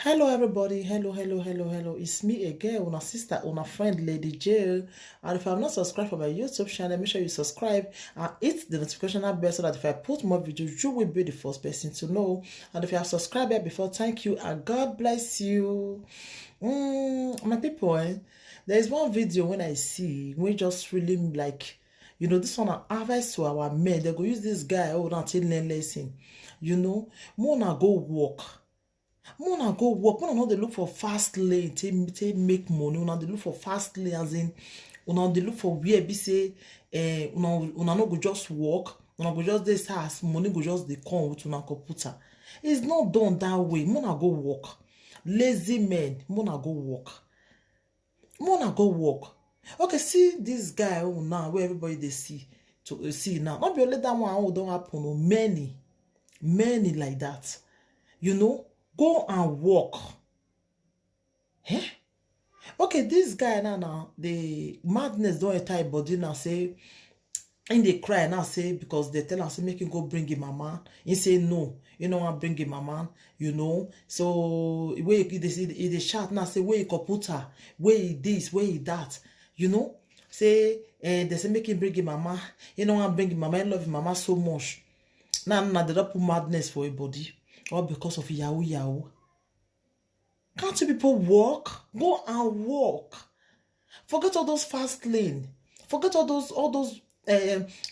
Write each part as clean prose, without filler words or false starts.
Hello everybody, hello. It's me again, una sister, una friend, Lady J. And if you have not subscribed for my YouTube channel, make sure you subscribe and hit the notification bell so that if I put more videos, you will be the first person to know. And if you have subscribed here before, thank you and God bless you. My people, there is one video when I see, we just really like, this one advice to our men. They go use this guy, until learn lesson. More na go walk. Una go work. Una no dey look for fast lane take make money. Una dey look for fast lane as in una dey look for where be say una no go just work. Una go just dey say as money go just dey come with una computer. It's not done that way. Una go work. Lazy men, una go work. Una go work. Okay, see this guy now where everybody dey see now. Not be only that one who don't happen. Many like that. Go and walk. Okay, this guy now the madness don't enter his body now. Say in the cry now, say because they tell him say make him go bring him mama. He say no, you know want bring him mama. So where they shout now, say where he computer, where he this, where he that. Say they say make him bring him mama. You know want bring him mama. He love him mama so much. Now they don't put madness for his body. All because of Yahoo. Can't you people walk? Go and walk. Forget all those fast lane. Forget all those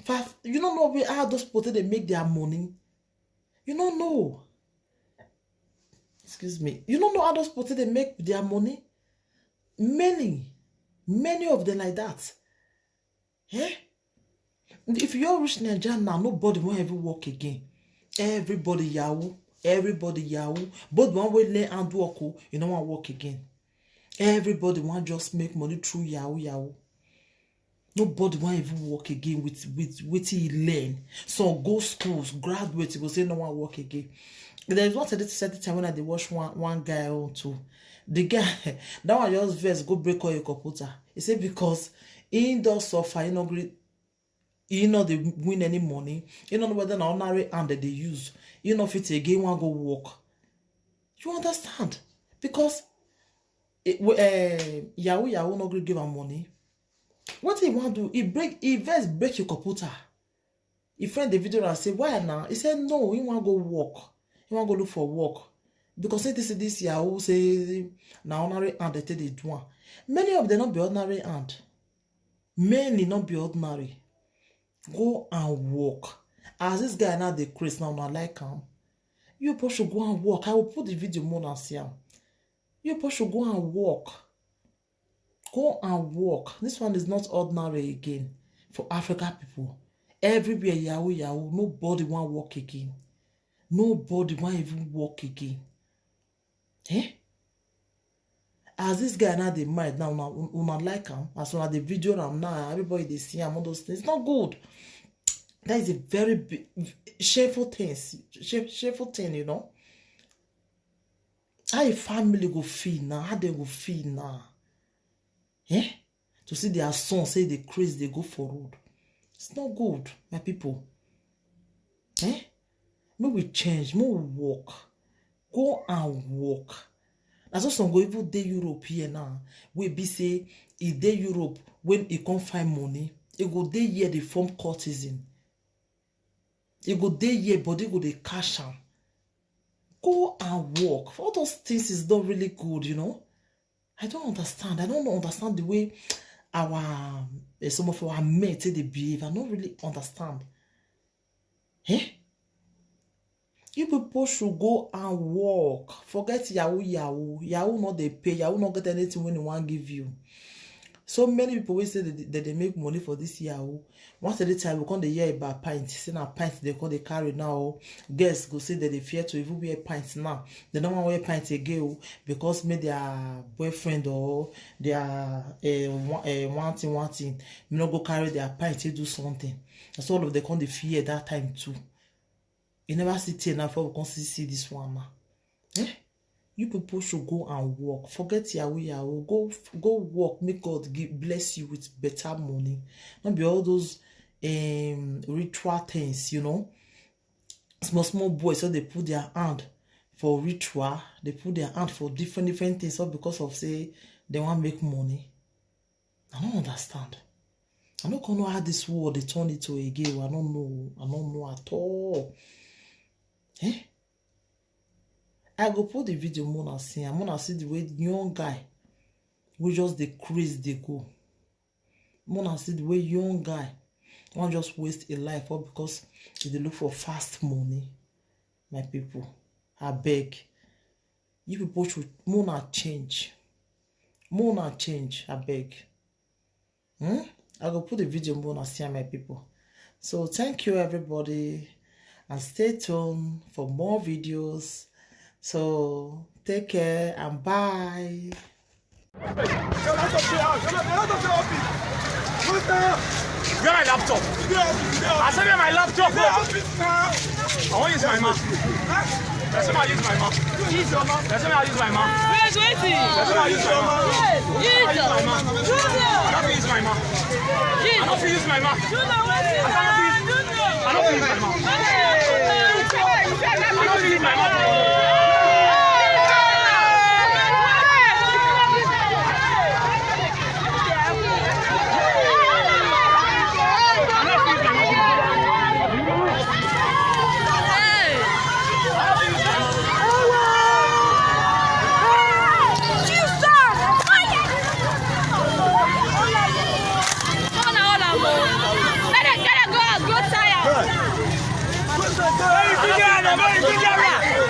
fast. You don't know how those people they make their money. You don't know. Excuse me. You don't know how those people they make their money. Many of them like that. If you're rich Nigerian now, nobody will ever walk again. Everybody Yahoo. Both one way learn and work, you don't want to work again. Everybody want just make money through Yahoo. Nobody want even work again with he learn. So go schools, graduate, you go say no one work again. There is one certain time when I watch one guy on too. The guy that one just verse go break all your computer. He said because he does suffer, they win any money. You don't know whether an ordinary hand that they use. If it's again one go work. You understand? Because Yahoo not going to give him money. What he want to do? He first break your computer. He friend the video and say, why now? He said no, he want to go work. He want to go look for work. Because this Yahoo say now ordinary hand they take the do. Many of them not be ordinary hand. Many not be ordinary. Go and walk. As this guy now the Chris now not like him. You both should go and walk. I will put the video more than see him. You both should go and walk. Go and walk. This one is not ordinary again for African people. Everywhere Yahoo. Nobody want walk again. Nobody want even walk again. As this guy now the mind now not like him. As soon as the video now everybody they see him all those things. It's not good. That is a very shameful thing. Shameful thing, How a family go feel now? How they go feel now? To see their son say they crazy, they go for road. It's not good, my people. May we change, may we walk. Go and walk. That's what some go even dey Europe here now. We be say he dey Europe when he can't find money. He go dey here they form courtesan. You go there here, body go dey cash am. Go and walk. All those things is not really good, I don't understand. I don't understand the way our some of our men they behave. I don't really understand. You people should go and walk. Forget Yahoo. Yahoo not they pay. Yahoo not get anything when they want give you. So many people will say that they make money for this Yahoo. Once at a time, we can't hear about pints. See now pints they call they carry now. Guests go say that they fear to even wear pints now. They don't want to wear pints again because maybe their boyfriend or their wanting. You not go carry their pints to do something. That's all of them can't fear that time too. You never see till now before we can see this one now. You people should go and work. Forget Yahoo. Go work. Make God bless you with better money. Not be all those ritual things, Small boys, so they put their hand for ritual, they put their hand for different things, all because of say they want make money. I don't understand. I don't know how this world they turn it to again. I don't know at all. Eh? I go put the video Mona see. I'm gonna see the way young guy we just the craze they go. Mona see the way young guy won't just waste a life all because they look for fast money. My people, I beg. You people should Mona change. Mona change, I beg. I go put the video Mona see, my people. So thank you everybody and stay tuned for more videos. So take care and bye. Where my laptop? I said my laptop. I want to use my mouth. That's why I use my mouth. That's why I use my mouth. Where's waiting? That's why I use my mouth. Use my mouth. I don't use my mouth. I don't use my mouth. I don't use my mouth. I don't use my mouth.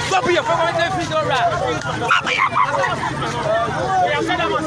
Stop your favorite figure rap. I said I'm a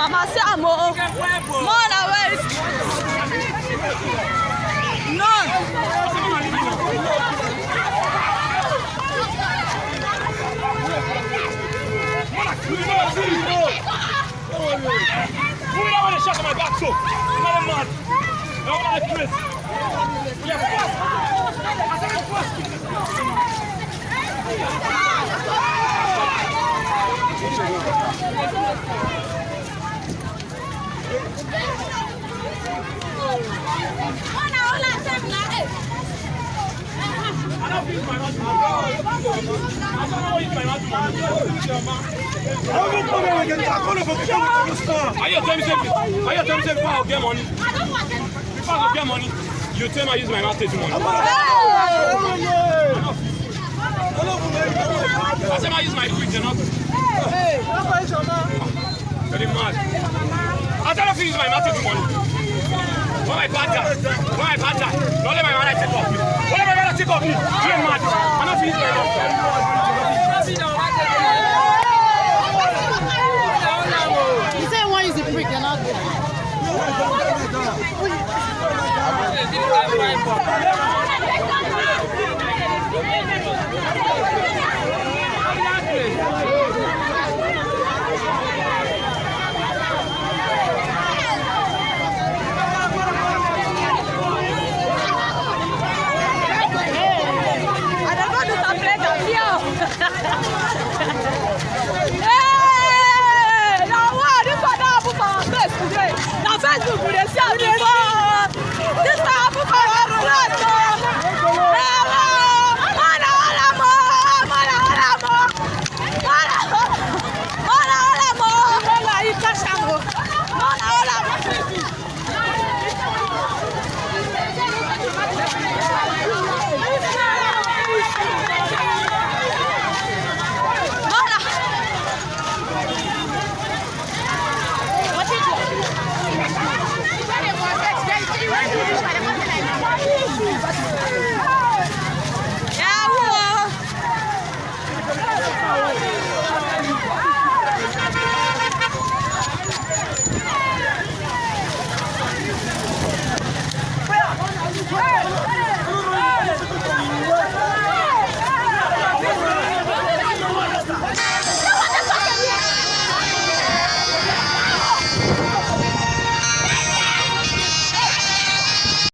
Mama say am, oh. More than waste. None. Who don't want to shot on my back, so? I'm not a man. I want to Chris. I'll get money. If I don't get money, you tell me I use my mouth to do money. I said I use my quick, you're not. Very mad. I don't know if you use my mouth to do money. When my partner, don't let my man take off me. Don't let my man take off me. You're mad. I don't use my mouth. You say one is a prick, you're not good.